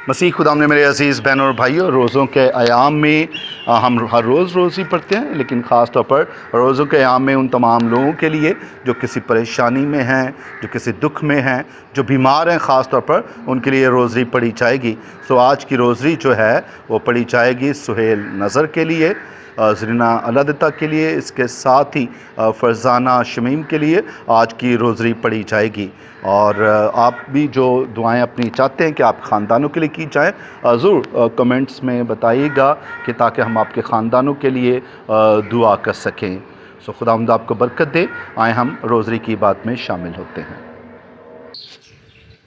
مسیح خدا نے میرے عزیز بہنوں اور بھائیوں، روزوں کے ایام میں ہم ہر روز روزی پڑھتے ہیں، لیکن خاص طور پر روزوں کے ایام میں ان تمام لوگوں کے لیے جو کسی پریشانی میں ہیں، جو کسی دکھ میں ہیں، جو بیمار ہیں، خاص طور پر ان کے لیے روزری پڑھی جائے گی۔ سو آج کی روزری جو ہے وہ پڑھی جائے گی سہیل نظر کے لیے، زرینہ الادتہ کے لیے، اس کے ساتھ ہی فرزانہ شمیم کے لیے آج کی روزری پڑھی جائے گی۔ اور آپ بھی جو دعائیں اپنی چاہتے ہیں کہ آپ خاندانوں کے لیے کی جائیں، ضرور کمنٹس میں بتائیے گا کہ تاکہ ہم آپ کے خاندانوں کے لیے دعا کر سکیں۔ سو خداوند آپ کو برکت دے۔ آئیں ہم روزری کی بات میں شامل ہوتے ہیں۔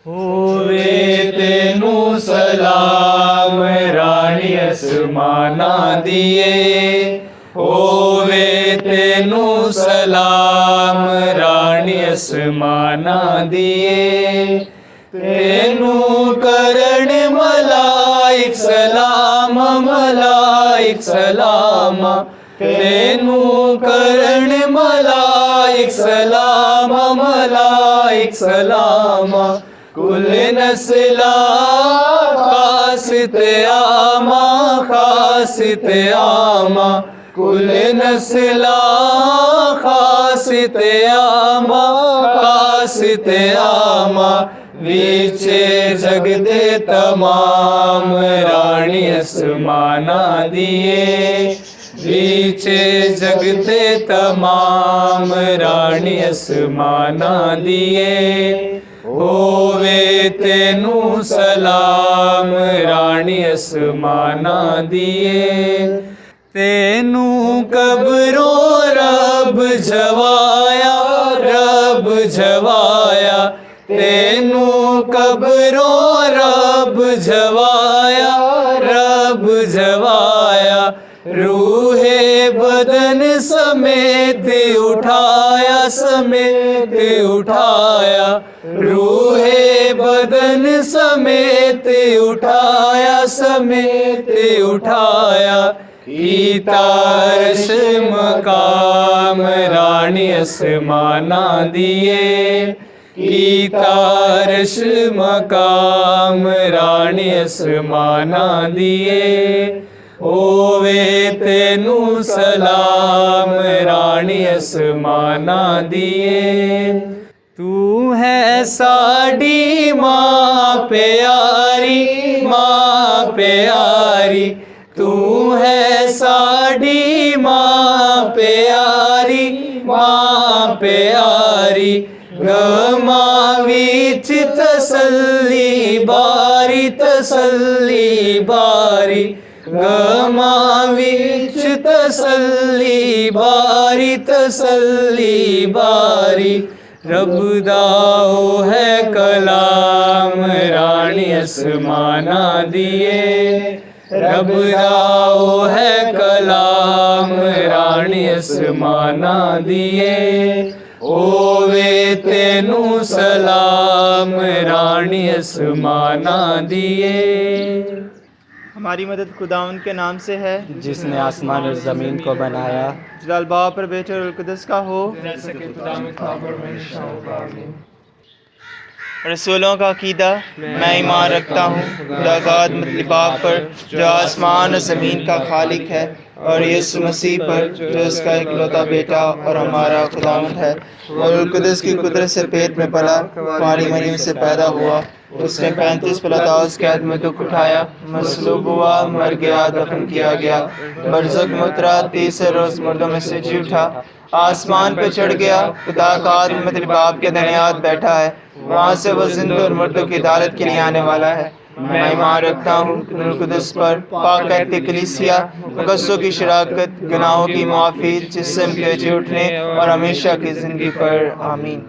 ہووے تینو سلام رانی اسمانا دیے، ہووے تینو سلام رانی اسمانا دیے، تینو کرن ملائک سلام، ملائک سلام، تینو کرن ملائک سلام، ملائک سلام، کل نسلا خاص تیاما، خاص تیاما، کل نسلا خاص تیاما، خاص تیاما، ویچے جگ دے تمام رانی اسمانا دیے، ویچے جگ دے تمام رانی اسمانا دیے، ہووے تینو سلام رانی اسمانا دیے، تینو قبروں رب جوایا، رب جوایا، تینو قبروں رب جوایا، رب جوایا، روح بدن سمیت اٹھایا، سمیت اٹھایا، روح بدن سمیت اٹھایا، سمیت اٹھایا، کیتا عرش مقام رانی اسمانا دیے، کیتا عرش مقام رانی اسمانا دیے، ہووے تینو سلام رانی اسمانا دیے، تو ہے ساڈی ماں پیاری، ماں پیاری، تو ہے ساڈی ماں پیاری، ماں پیاری، غماں وچ تسلی باری، تسلی باری، غماں وچ تسلی باری، تسلی باری، رب دا او ہے کلام رانی اسمانا دیے، رب دا او ہے کلام رانی اسمانا دیے، ہووے تینو سلام رانی اسمانا دیے۔ ہماری مدد خداوند کے نام سے ہے جس نے آسمان اور زمین کو بنایا، جلال باپ اور بیٹے اور القدس کا ہو۔ جیسا کہ خداوند کا پر ہمیشہ ہوگا، آمین۔ رسولوں کا عقیدہ، میں ایمان رکھتا ہوں خدا کا مطلب باپ پر جو آسمان اور زمین کا خالق ہے، اور یسوع مسیح پر جو اس کا اکلوتا بیٹا اور ہمارا خداوند ہے، اور القدس کی قدرت سے پیٹ میں پلا، کنواری مریم سے پیدا ہوا، اس نے 35 پلاتاؤس قید میں دکھ اٹھایا، مصلوب ہوا، مر گیا، دفن کیا گیا، برزخ میں اترا، تیسرے روز مردوں میں سے جی اٹھا، آسمان پہ چڑھ گیا، خدا کا مطلب باپ کے دنیات بیٹھا ہے، وہاں سے وہ زندوں اور مردوں کی عدالت کے لیے آنے والا ہے۔ میں ایمان رکھتا ہوں القدس پر، پاک کہتے کلیسیا، مقدسوں کی شراکت، گناہوں کی معافی، جسم کے جی اٹھنے اور ہمیشہ کی زندگی پر، آمین۔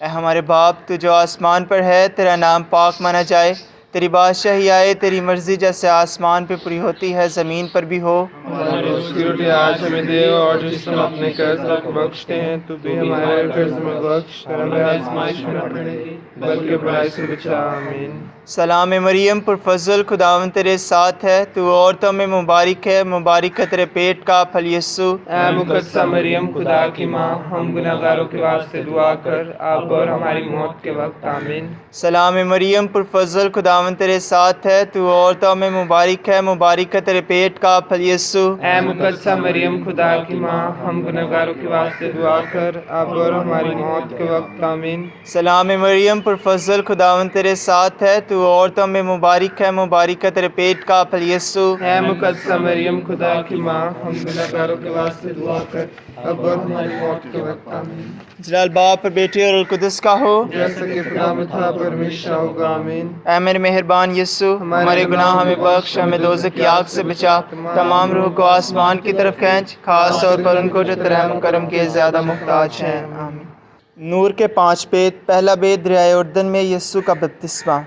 اے ہمارے باپ، تو جو آسمان پر ہے، تیرا نام پاک مانا جائے، تیری بادشاہی آئے، تیری مرضی جیسے آسمان پہ پوری ہوتی ہے زمین پر بھی ہو۔ ہماری روز کی روٹی آج ہمیں دے، اور جس ہم اپنے قرضدار کو بخشتے ہیں تو بھی ہمارے قرض میں بخش، اور ہمیں آزمائش میں نہ پڑے بلکہ برائی سے بچا، آمین۔ سلام مریم پرفضل، خداوند تیرے ساتھ ہے، تو عورتوں میں مبارک ہے، مبارک ہے تیرے پیٹ کا پھل یسوع۔ اے مقدسہ مریم خدا کی ماں، ہم گناہگاروں کے واسطے دعا کر، اب اور ہماری موت کے وقت آمین۔ سلام مریم پرفضل، خداوند تیرے ساتھ ہے، تو عورتوں میں مبارک ہے، مبارک ہے تیرے پیٹ کا پھل یسوع۔ اے مقدسہ مریم خدا کی ماں، ہم گناہگاروں کے واسطے دعا کر، اب اور ہماری موت کے وقت آمین۔ سلام مریم پرفضل، خداوند تیرے ساتھ ہے، تو عورتوں میں مبارک ہے، مبارک ہے تیرے پیٹ کا پھل یسوع۔ اے مقدسہ مریم خدا کی ماں، ہم گناہگاروں کے واسطے دعا کر، اب اور ہماری موت کے وقت آمین۔ جلال باپ اور بیٹے اور القدس کا ہو، جیسا کہ خدا میں تھا پر ہمیشہ ہوگا، آمین۔ اے میرے مہربان یسوع، ہمارے گناہ ہمیں بخش، ہمیں دوزخ کی آگ سے بچا، تمام روح کو آسمان کی طرف کھینچ، خاص طور پر ان کو جو تیرے رحم و کرم کے زیادہ محتاج ہیں، آمین۔ نور کے 5 بیت۔ پہلا بیت دریائے اردن میں یسوع کا بپتسمہ۔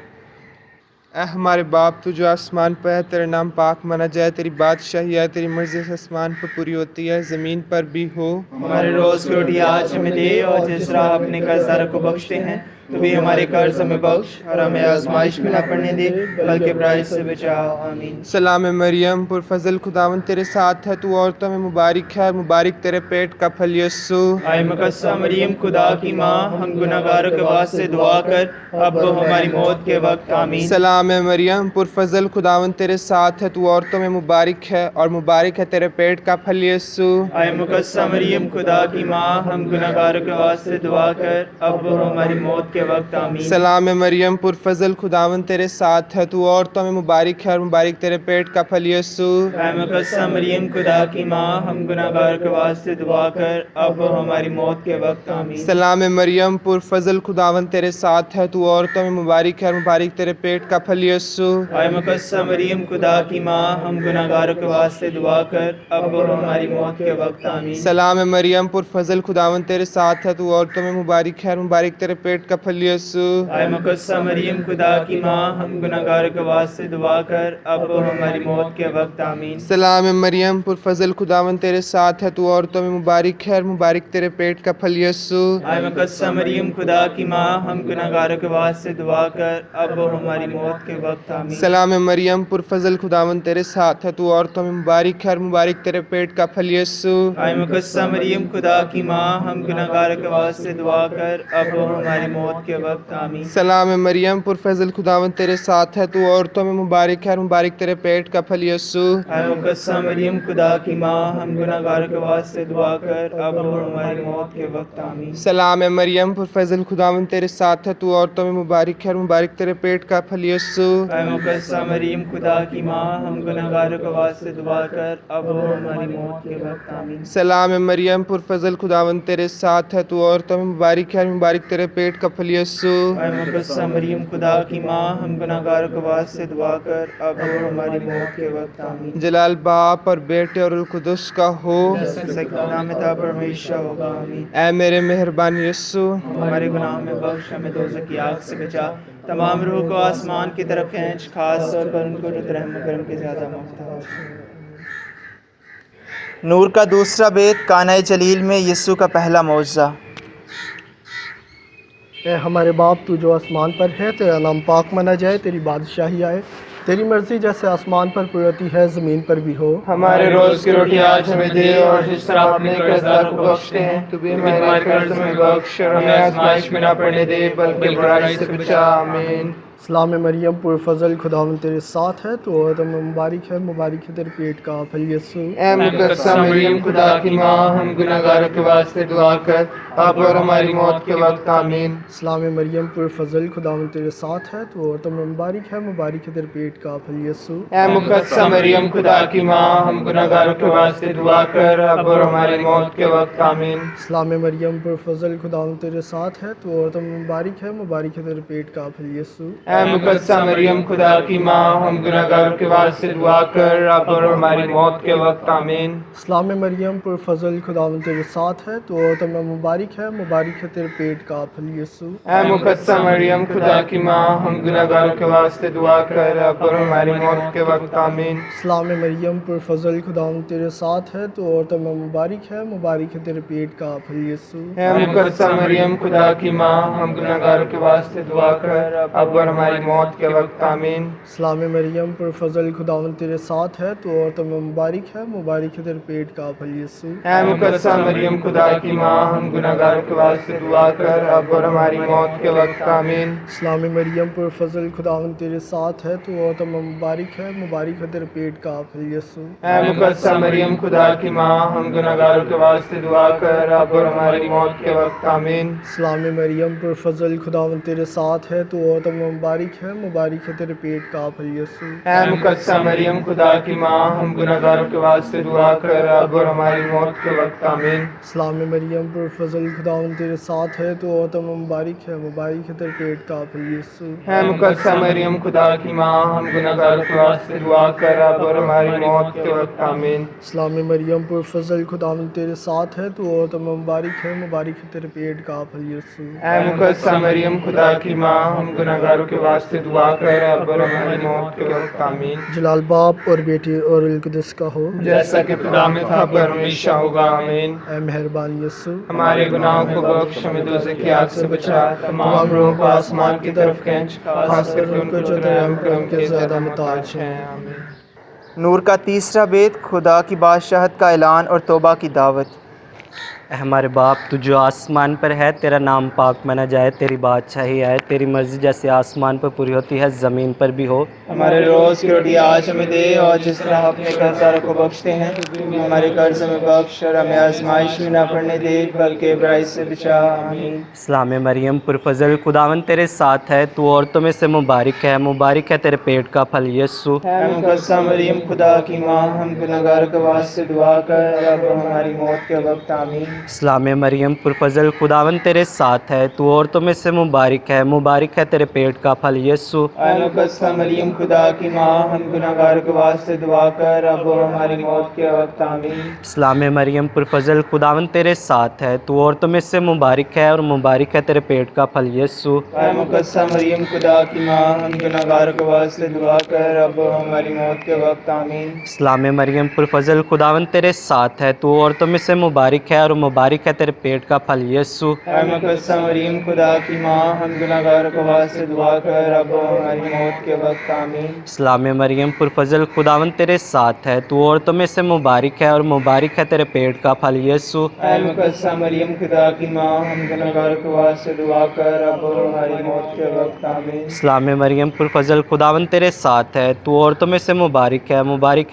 اے ہمارے باپ، تو جو آسمان پر ہے، تیرا نام پاک مانا جائے، تیری بادشاہی ہے، تیری مرضی سے آسمان پر پوری ہوتی ہے، زمین پر بھی ہو۔ ہمارے روز کی روٹی آج ہمیں دے، اور جس طرح اپنے قرض داروں کو بخشتے ہیں، تو بھی ہمارے قرض ہمیں بخش، اور ہمیں آزمائش میں نہ پڑنے دے، بلکہ برائی سے بچا، آمین۔ سلام مریم پرفضل، خداوند تیرے ساتھ ہے، تو عورتوں میں مبارک ہے، مبارک تیرے پیٹ کا پھل یسوع۔ اے مقدسہ مریم خدا کی ماں، ہم گناہگاروں کے واسطے دعا کر، اب ہماری موت کے وقت، آمین۔ سلام مریم پرفضل، خداوند تیرے ساتھ ہے، تو عورتوں میں مبارک ہے، اور مبارک ہے تیرے پیٹ کا پھل یسوع۔ اے مقدسہ مریم خدا کی ماں، ہم گناہگاروں کے واسطے دعا کر، اب ہماری موت کے وقت، آمین۔ سلام مریم پرفضل، خداوند تیرے ساتھ ہے، تو عورتوں میں مبارک ہے، اور مبارک تیرے پیٹ کا پھل یسوع۔ اے مقدسہ مریم خدا کی ماں، ہم گناہگاروں کے واسطے دعا کر، اب ہماری موت کے وقت، آمین۔ سلام مریم پرفضل، خداوند تیرے ساتھ ہے، تو عورتوں میں مبارک ہے، اور مبارک تیرے پیٹ کا پھل یسوع۔ اے مقدسہ مریم خدا کی ماں، ہم گناہگاروں کے واسطے دعا کر، اب ہماری موت کے وقت، آمین۔ سلام مریم پرفضل، خداوند تیرے ساتھ ہے، تو عورتوں میں مبارک ہے، اور مبارک تیرے پیٹ کا پھل یسوع۔ اے مقدسہ مریم خدا کی ماں، ہم گناہگاروں کے واسطے دعا کر، اب ہماری موت کے وقت، آمین۔ سلام مریم پرفضل، خداوند تیرے ساتھ ہے، تو عورتوں میں مبارک ہے، اور مبارک تیرے پیٹ کا پھل یسوع۔ اے مقدسہ مریم خدا کی ماں، ہم گناہگاروں کے واسطے دعا کر، اب ہماری موت کے وقت، آمین۔ سلام مریم پرفضل، خداوند تیرے ساتھ ہے، تو عورتوں میں مبارک ہے، اور مبارک تیرے پیٹ کا پھل یسوع۔ اے مقدسہ مریم خدا کی ماں، ہم گناہگاروں کے واسطے دعا کر، اب ہماری موت کے وقت، آمین۔ سلام مریم پرفضل، خداوند تیرے ساتھ ہے، تو عورتوں میں مبارک ہے، اور مبارک تیرے پیٹ کا پھل یسوع۔ اے مقدسہ مریم خدا کی ماں، ہم گناہگاروں کے واسطے دعا کر، اب ہماری موت کے وقت، آمین۔ سلام مریم پرفضل، خداوند تیرے ساتھ ہے، تو عورتوں میں مبارک ہے، اور مبارک تیرے پیٹ کا پھل یسوع۔ اے مقدسہ مریم خدا کی ماں، ہم گناہگاروں کے واسطے دعا کر، اب ہماری موت کے وقت، آمین۔ سلام مریم پرفضل، خداوند تیرے ساتھ ہے، تو عورتوں میں مبارک ہے، اور مبارک تیرے پیٹ کا پھل یسوع۔ اے مقدسہ مریم خدا کی ماں، ہم گناہگاروں کے واسطے دعا کر، اب ہماری موت کے وقت، آمین۔ جلال باپ اور بیٹے اور القدس کا ہو، جیسے کہ خدا میں تھا پر ہمیشہ ہوگا، آمین۔ اے میرے مہربان یسوع، ہمارے گناہوں میں بخش، ہمیں دوزخ کی آگ سے بچا، تمام روح کو آسمان کی طرف کھینچ، خاص طور پر ان کو جو تیرے رحم و کرم کے زیادہ محتاج ہیں۔ نور کا دوسرا بیت۔ کانہ جلیل میں یسوع کا پہلا معجزہ۔ اے ہمارے باپ، تو جو آسمان پر ہے، تیرا نام پاک مانا جائے، تیری بادشاہی آئے، تیری مرضی جیسے آسمان پر پوری ہوتی ہے، زمین پر بھی ہو۔ ہمارے روز کی روٹی آج ہمیں دے، اور جس طرح اپنے قرض داروں کو بخشتے ہیں، تو بھی ہمارے قرض ہمیں بخش، اور ہمیں آزمائش میں نہ پڑنے دے، بلکہ برائی سے بچا، آمین۔ سلام مریم پرفضل، خداوند تیرے ساتھ ہے، تو عورتوں میں مبارک ہے، مبارک ہے تیرے پیٹ کا پھل یسوع۔ اے مقدسہ مریم خدا کی ماں، ہم گناہگاروں کے واسطے دعا کر، اب اور ہماری موت کے وقت، آمین۔ سلام مریم پرفضل، خداوند تیرے ساتھ ہے، تو عورتوں میں مبارک ہے، مبارک ہے تیرے پیٹ کا پھل یسوع۔ اے مقدسہ مریم خدا کی ماں، ہم گناہگاروں کے واسطے دعا کر، اب اور ہماری موت کے وقت، آمین۔ سلام مریم پرفضل، خداوند تیرے ساتھ ہے، تو عورتوں میں مبارک ہے تیرے پیٹ کا پھل یسوع۔ اے مقدسہ مریم خدا کی ماں، ہم گناہگاروں کے واسطے دعا کر، اب اور ہماری موت کے وقت، آمین۔ سلام مریم پرفضل، خداوند تیرے ساتھ ہے، تو عورتوں میں مبارک ہے تیرے پیٹ کا پھل یسوع۔ اے مقدسہ مریم خدا کی ماں، ہم گناہگاروں کے واسطے دعا کر، اب اور ہماری موت کے وقت، آمین۔ سلام مریم پرفضل، خداوند تیرے ساتھ ہے، تو عورتوں میں مبارک ہے تیرے پیٹ کا پھل یسوع۔ اے مقدسہ مریم خدا کی ماں، ہم گناہگاروں کے واسطے دعا کر، اب اور ہماری ہماری موت کے وقت آمین۔ سلام مریم پر فضل خداوند تیرے ساتھ ہے، تو عورتوں میں مبارک ہے تیرے پیٹ کا پھل یسوع۔ اے مقدسہ مریم خدا کی ماں، ہم گناہ گاروں کے واسطے دعا کر اب اور ہماری موت کے وقت آمین۔ سلام مریم پر فضل خداوند تیرے ساتھ ہے، تو عورتوں میں مبارک ہے تیرے پیٹ کا پھل یسوع۔ اے مقدسہ مریم خدا کی ماں، ہم گناہ گاروں کے واسطے دعا کر اب اور ہماری موت کے وقت آمین۔ سلام مریم پر فضل خداوند تیرے ساتھ ہے، تو عورتوں میں مبارک ہے تیرے پیٹ کا پھل یسوع۔ اے مقدسہ مریم خدا کی ماں، ہم گناہ گاروں کے واسطے دعا کر اب اور ہماری موت کے وقت آمین۔ سلام مریم پر فضل خداوند تیرے ساتھ ہے، تو عورتوں میں مبارک ہے تیرے پیٹ کا پھل یسوع۔ اے مقدسہ مریم خدا کی ماں، ہم گناہ گاروں کے واسطے دعا کر اب اور ہماری موت کے وقت آمین۔ سلام مریم پر فضل خداوند تیرے ساتھ ہے، تو عورتوں میں مبارک ہے تیرے پیٹ کا پھل یسوع۔ اے مقدسہ مریم خدا کی ماں، ہم گناہ گاروں کے واسطے دعا کر اب اور ہماری موت کے وقت آمین۔ جلال باپ اور بیٹے اور روح القدس کا ہو، جیسا کہ ابتدا میں تھا اب اور ہمیشہ ہوگا آمین۔ اے مہربان یسوع، ہمارے گناہوں کو بخش، ہمیں دوزخ کی آگ سے بچا، تمام روحوں کو آسمان کی طرف کھینچ، خاص کر کے ان کو جو تیرے رحم کرم کے زیادہ محتاج ہیں۔ آمین۔ نور کا تیسرا بیت، خدا کی بادشاہت کا اعلان اور توبہ کی دعوت۔ اے ہمارے باپ تو جو آسمان پر ہے، تیرا نام پاک مانا جائے، تیری بادشاہی آئے، تیری مرضی جیسے آسمان پر پوری ہوتی ہے زمین پر بھی ہو۔ ہمارے روز کی روٹی آج ہمیں دے، اور جس طرح ہم اپنے قرض داروں کو بخشتے ہیں تو بھی ہمارے قرض ہمیں بخش، اور ہمیں آزمائش میں نہ پڑنے دے بلکہ برائی سے بچا۔ آمین۔ سلام مریم پر فضل خداوند تیرے ساتھ ہے، تو عورتوں میں سے مبارک ہے تیرے پیٹ کا پھل یسوع۔ اے مقدسہ مریم خدا کی ماں، ہم گناہ گاروں کے واسطے دعا کر اب ہماری موت کے وقت آمین۔ سلام مریم پر فضل خداوند تیرے ساتھ ہے، تو عورتوں میں سے مبارک ہے تیرے پیٹ کا پھل یسوع۔ اے مقدسہ مریم خدا کی ماں، ہم گناہ گاروں کے واسطے دعا کر اب ہماری موت کے وقت آمین۔ سلام مریم پر فضل خداوند تیرے ساتھ ہے، تو عورتوں میں سے مبارک ہے تیرے پیٹ کا پھل یسوع۔ اے مقدسہ مریم خدا کی ماں، ہم گناہ گاروں کے واسطے دعا کر اب ہماری موت کے وقت آمین۔ سلام مریم پر فضل خداوند تیرے ساتھ ہے، تو عورتوں میں سے مبارک ہے تیرے پیٹ کا پھل یسوع۔ اے مقدسہ مریم خدا کی ماں، ہم گناہ گاروں کے واسطے دعا کر اب ہماری موت کے وقت آمین۔ سلام مریم پر فضل خداوند تیرے ساتھ ہے، تو عورتوں میں سے مبارک ہے تیرے پیٹ کا پھل یسوع۔ اے مقدسہ مریم خدا کی ماں، ہم گناہ گاروں کے واسطے دعا کر اب ہماری موت کے وقت آمین۔ سلام مریم پر فضل خداوند تیرے ساتھ ہے، تو عورتوں میں سے مبارک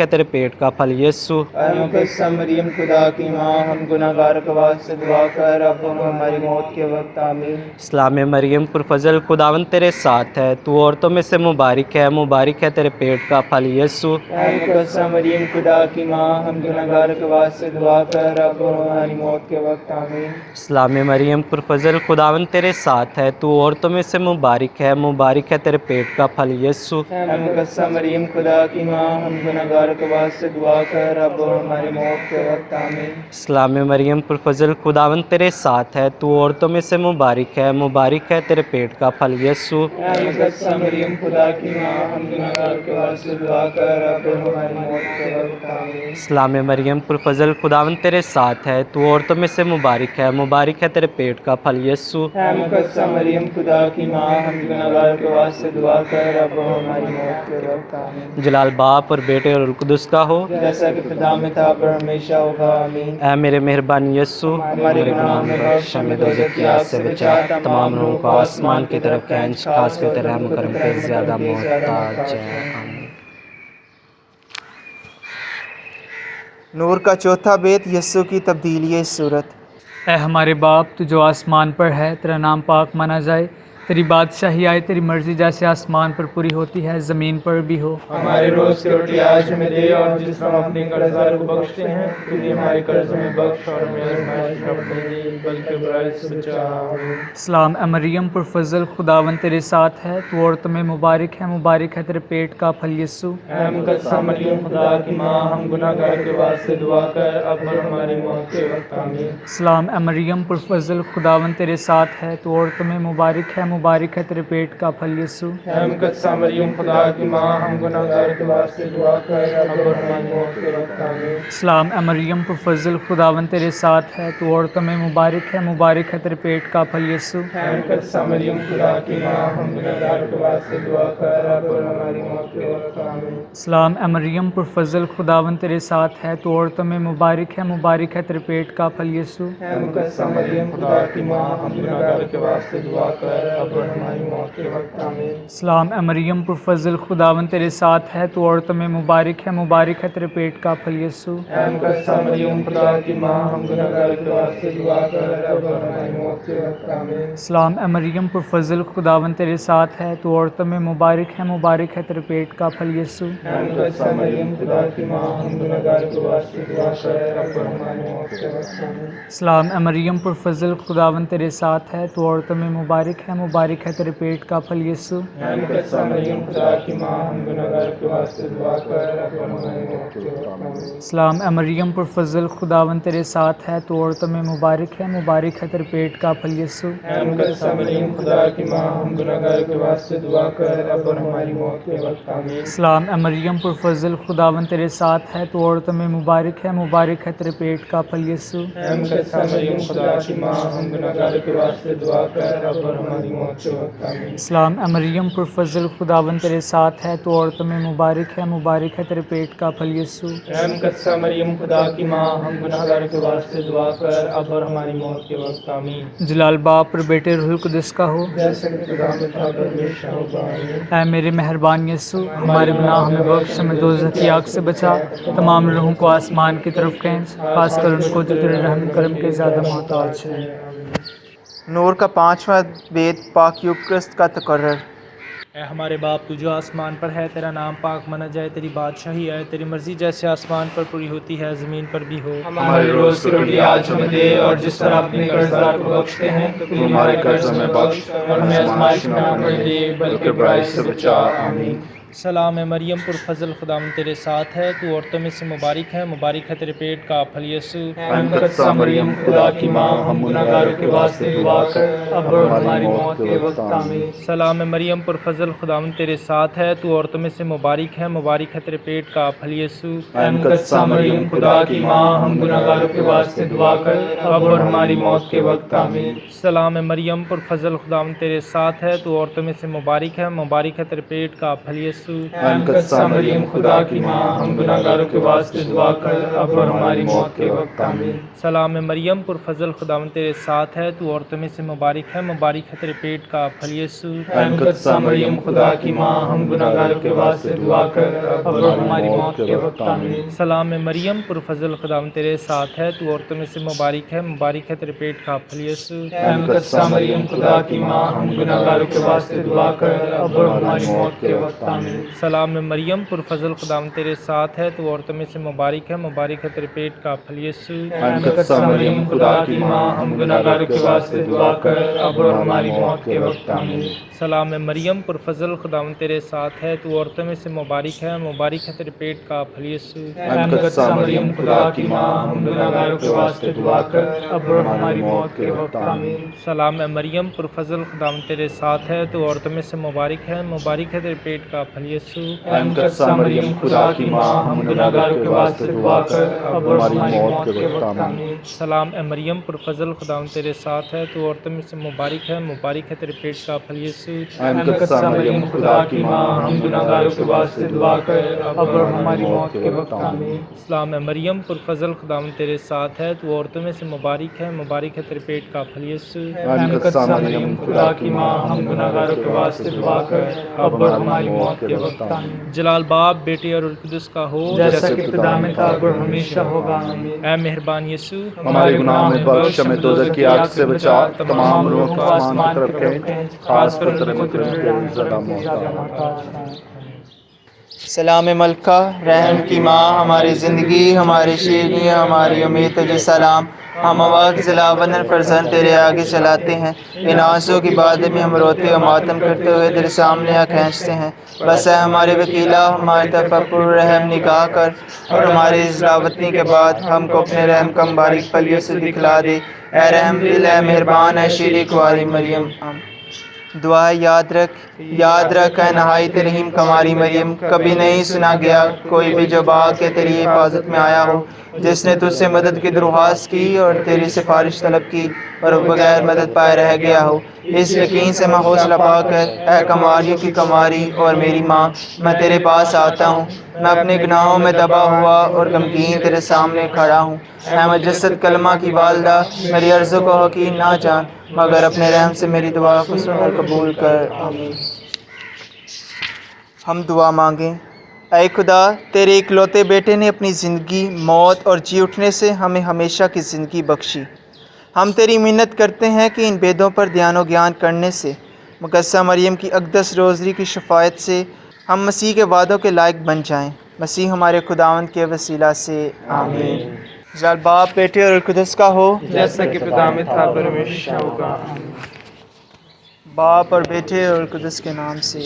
ہے تیرے پیٹ کا پھل یسوع۔ اے مقدسہ مریم خدا کی ماں، ہم گناہ گاروں کے واسطے دعا کر اب ہماری موت کے وقت آمین۔ سلام مریم پر فضل خداوند تیرے ساتھ ہے، تو عورتوں میں سے مبارک ہے تیرے پیٹ کا پھل یسوع۔ اے مقدسہ مریم خدا کی ماں، ہم گناہ گاروں کے واسطے دعا کر اب ہماری موت کے وقت آمین۔ سلام مریم پر فضل خداوند تیرے ساتھ ہے، تو عورتوں میں سے مبارک ہے تیرے پیٹ کا پھل یسوع۔ اے مقدسہ مریم خدا کی ماں، ہم گناہ گاروں کے واسطے دعا کر اب ہماری موت کے وقت آمین۔ سلام مریم پر فضل خداوند تیرے ساتھ ہے، تو عورتوں میں سے مبارک ہے تیرے پیٹ کا پھل یسوع۔ اے مقدسہ مریم خدا کی ماں، ہم گناہ گاروں کے واسطے دعا کر اب ہماری موت کے وقت آمین۔ سلام مریم پر فضل خداوند تیرے ساتھ ہے، تو عورتوں میں سے مبارک ہے تیرے پیٹ کا پھل یسوع۔ اے مقدسہ مریم خدا کی ماں، ہم گناہ گاروں کے واسطے دعا کر اب ہماری موت کے وقت آمین۔ جلال باپ اور بیٹے اور روح القدس کا ہو، جیسا کہ ابتدا میں تھا اب اور ہمیشہ ہوگا آمین۔ اے میرے مہربان یسوع، ہمارے گناہوں میں بخش، ہمیں دوزخ کی آگ سے بچا، تمام روحوں کو آسمان کی طرف کھینچ، خاص کر تیرے رحم و کرم کے زیادہ محتاج ہیں۔ آمین۔ نور کا چوتھا بیت، یسوع کی تبدیلی صورت۔ اے ہمارے باپ تو جو آسمان پر ہے، تیرا نام پاک مانا جائے، تیری بادشاہی آئے، تیری مرضی جیسے آسمان پر پوری ہوتی ہے زمین پر بھی ہو۔ ہمارے روز کی روٹی آج ہمیں دے، اور جس طرح ہم اپنے قرض داروں کو بخشتے ہیں تو بھی ہمارے قرض ہمیں بخش، اور ہمیں آزمائش میں نہ پڑنے دے بلکہ برائی سے بچا۔ آمین۔ سلام اے مریم پر فضل خداوند تیرے ساتھ ہے، تو عورتوں میں مبارک ہے تیرے پیٹ کا پھل یسوع۔ اے مقدسہ مریم خدا کی ماں، ہم گناہ گاروں کے واسطے دعا کر اب اور ہماری موت کے وقت آمین۔ سلام اے مریم پر فضل خداوند تیرے ساتھ ہے، تو عورتوں میں مبارک مبارک ہے تیرے پیٹ کا پھل یسوع۔ اے مقدسہ مریم خدا کی ماں، ہم گناہگار کے واسطے دعا کر اب اور ہماری موت کے وقت آمین۔ سلام اے مریم پر فضل خداوند تیرے ساتھ ہے، تو عورتوں میں مبارک ہے تیرے پیٹ کا پھل یسوع۔ اے مقدسہ مریم خدا کی ماں، ہم گناہگار کے واسطے دعا کر اب اور ہماری موت کے وقت آمین۔ سلام اے مریم پر فضل خداوند تیرے ساتھ ہے، تو عورتوں میں مبارک ہے تیرے پیٹ کا پھل یسوع۔ اے مقدسہ مریم خدا کی ماں، ہم گناہگار کے واسطے دعا کر اب اور ہماری موت کے وقت آمین۔ سلام اے مریم پر فضل خداوند تیرے ساتھ ہے، تو عورتوں میں مبارک ہے تیرے پیٹ کا پھل یسوع۔ اے مقدسہ مریم خدا کی ماں، ہم گناہگار کے واسطے دعا کر اب اور ہماری موت کے وقت آمین۔ سلام اے مریم پر فضل خداوند تیرے ساتھ ہے، تو عورتوں میں مبارک ہے تیرے پیٹ کا پھل یسوع۔ اے مقدسہ مریم خدا کی ماں، ہم گناہگار کے واسطے دعا کر اب اور ہماری موت کے وقت آمین۔ سلام اے مریم پر فضل خداوند تیرے ساتھ ہے، تو عورتوں میں مبارک ہے تیرے پیٹ کا پھل یسوع۔ اے مقدسہ مریم خدا کی ماں، ہم گناہگار کے واسطے دعا کر اب اور ہماری موت کے وقت آمین۔ سلام اے مریم پر فضل خداوند تیرے ساتھ ہے، تو عورتوں میں مبارک ہے تیرے پیٹ کا پھل یسوع۔ اے مقدسہ مریم خدا کی ماں، ہم گناہگار کے واسطے دعا کر اب اور ہماری موت کے وقت آمین۔ سلام اے مریم پر فضل خداوند تیرے ساتھ ہے، تو عورتوں میں مبارک ہے تیرے پیٹ کا پھل یسوع۔ اے مقدسہ مریم خدا کی ماں، ہم گناہگار کے واسطے دعا کر اب اور ہماری موت کے وقت آمین۔ سلام اے مریم پر فضل خداوند تیرے ساتھ ہے، تو عورتوں میں مبارک ہے تیرے پیٹ کا پھل یسوع۔ اے مقدسہ مریم خدا کی ماں، ہم گناہگار کے واسطے دعا کر اب اور ہماری موت کے وقت آمین۔ جلال باپ اور بیٹے روح القدس کا ہو۔ جیسے کہ ابتدا میں تھا اب ہمیشہ ہوگا، آمین۔ اے میرے مہربان یسوع، ہمارے گناہ ہمیں بخش، ہمیں دوزخ کی آگ سے بچا، تمام روحوں کو آسمان کی طرف کھینچ، خاص کر ان کو جو تیرے رحم کرم کے زیادہ محتاج ہیں۔ نور کا پانچواں بید پاک یوکرسٹ کا تقرر۔ اے ہمارے باپ تو جو آسمان پر ہے، تیرا نام پاک مانا جائے، تیری بادشاہی آئے، تیری مرضی جیسے آسمان پر پوری ہوتی ہے زمین پر بھی ہو۔ ہماری روز کی روٹی آج ہمیں دے، اور جس طرح اپنے قرضدار کو بخشتے ہیں تو بھی ہمارے قرض ہمیں بخش، اور ہمیں آزمائش میں نہ پڑنے دے بلکہ برائی سے بچا، آمین۔ سلام اے مریم پر فضل خداوند تیرے ساتھ ہے، تو عورتوں میں سے مبارک ہے تیرے پیٹ کا پھل یسوع۔ اے مقدسہ مریم خدا کی ماں، ہم گناہگاروں کے واسطے دعا کر اب اور ہماری موت کے وقت آمین۔ سلام اے مریم پر فضل خداوند تیرے ساتھ ہے، تو عورتوں میں سے مبارک ہے تیرے پیٹ کا پھل یسوع۔ اے مقدسہ مریم خدا کی ماں، ہم گناہگاروں کے واسطے دعا کر اب اور ہماری موت کے وقت آمین۔ سلام اے مریم پر فضل خداوند تیرے ساتھ ہے، تو عورتوں میں سے مبارک ہے تیرے پیٹ کا پھل یسوع۔ اے مقدسہ مریم خدا کی ماں، ہم گناہگاروں کے واسطے دعا کر اب اور ہماری موت کے وقت آمین۔ سلام اے مریم پر فضل خداوند تیرے ساتھ ہے، تو عورتوں میں سے مبارک ہے تیرے پیٹ کا پھل یسوع۔ اے مقدسہ مریم خدا کی ماں، ہم گناہگاروں کے واسطے دعا کر اب اور ہماری موت کے وقت آمین۔ سلام اے مریم پر فضل خداوند تیرے ساتھ ہے، تو عورتوں میں سے مبارک ہے تیرے پیٹ کا پھل یسوع۔ اے مقدسہ مریم خدا کی ماں، ہم گناہگاروں کے واسطے دعا کر اب اور ہماری موت کے وقت آمین۔ سلام اے مریم پر فضل خداوند تیرے ساتھ ہے، تو عورتوں میں سے مبارک ہے تیرے پیٹ کا پھل یسوع۔ اے مقدسہ مریم خدا کی ماں، ہم گناہگاروں کے واسطے دعا کر اب اور ہماری موت کے وقت آمین۔ سلام اے مریم پر فضل خداوند تیرے ساتھ ہے، تو عورتوں میں سے مبارک ہے تیرے پیٹ کا پھل یسوع۔ اے مقدسہ مریم خدا کی ماں، ہم گناہگاروں کے واسطے دعا کر اب اور ہماری موت کے وقت آمین۔ سلام اے مریم پر فضل خداوند تیرے ساتھ ہے، تو عورتوں میں سے مبارک ہے تیرے پیٹ کا پھل یسوع۔ اے مقدسہ مریم خدا کی ماں، ہم گناہگاروں کے واسطے دعا کر اب اور ہماری موت کے وقت آمین۔ سلام اے مریم پر فضل خداوند تیرے ساتھ ہے، تو عورتوں میں سے مبارک ہے تیرے پیٹ کا پھل یسوع۔ اے مقدسہ مریم خدا کی ماں، ہم گناہگاروں کے واسطے دعا کر اب اور ہماری موت کے وقت آمین۔ سلام اے مریم پر فضل خداوند تیرے ساتھ ہے، تو عورتوں میں سے مبارک ہے تیرے پیٹ کا پھل یسوع۔ اے مقدسہ مریم خدا کی ماں، ہم گناہگاروں کے واسطے دعا کر اب اور ہماری موت کے وقت آمین۔ جلال باپ، بیٹے اور روح القدس کا ہو، جیسا کہ ابتدا میں تھا اب اور ہمیشہ ہوگا، آمین۔ اے مہربان یسوع، ہمارے گناہ میں بخش، ہمیں دوزخ کی آگ سے بچا، تمام روحوں کو آسمان کی طرف کھینچ، خاص کر تیرے مقدس کے زیادہ محتاج۔ سلام ملکہ، رحم کی ماں، ہماری زندگی، ہماری شیرینی، ہماری امید تجھے سلام۔ ہم وقت ضلع بندر فرزند تیرے آگے چلاتے ہیں، ان آنسوں کی بعد میں ہم روتے و ماتم کرتے ہوئے تیرے سامنے آ کھینچتے ہیں۔ بس اے ہمارے وکیلا، ہماری طرف پر رحم نگاہ کر، اور ہماری اس لاوطنی کے بعد ہم کو اپنے رحم کا مبارک پلیوں سے دکھلا دے۔ اے رحم دل، اے مہربان، اے شیریں کنواری مریم۔ دعا یاد رکھ اے نہایت رحیم کماری مریم، کبھی نہیں سنا گیا کوئی بھی جو باغ کے تیری حفاظت میں آیا ہو، جس نے تجھ سے مدد کی درخواست کی اور تیری سفارش طلب کی اور بغیر مدد پائے رہ گیا ہو۔ اس یقین سے میں حوصلہ پا کر اے کماریوں کی کماری اور میری ماں، میں تیرے پاس آتا ہوں۔ میں اپنے گناہوں میں دبا ہوا اور غمگین تیرے سامنے کھڑا ہوں۔ اے مجسد کلمہ کی والدہ، میری عرضوں کو حقیر نہ جان، مگر اپنے رحم سے میری دعا کو سن اور قبول کر۔ آمین۔ ہم دعا مانگیں۔ اے خدا، تیرے اکلوتے بیٹے نے اپنی زندگی، موت اور جی اٹھنے سے ہمیں ہمیشہ کی زندگی بخشی۔ ہم تیری منت کرتے ہیں کہ ان بیدوں پر دھیان و گیان کرنے سے، مقدسہ مریم کی اقدس روزری کی شفاعت سے ہم مسیح کے وعدوں کے لائق بن جائیں۔ مسیح ہمارے خداوند کے وسیلہ سے آمین۔ جلال باپ، بیٹے اور روح القدس کا ہو، جیسا کہ ابتدا میں تھا پر ہمیشہ ہوگا۔ باپ اور بیٹے اور روح القدس کے نام سے۔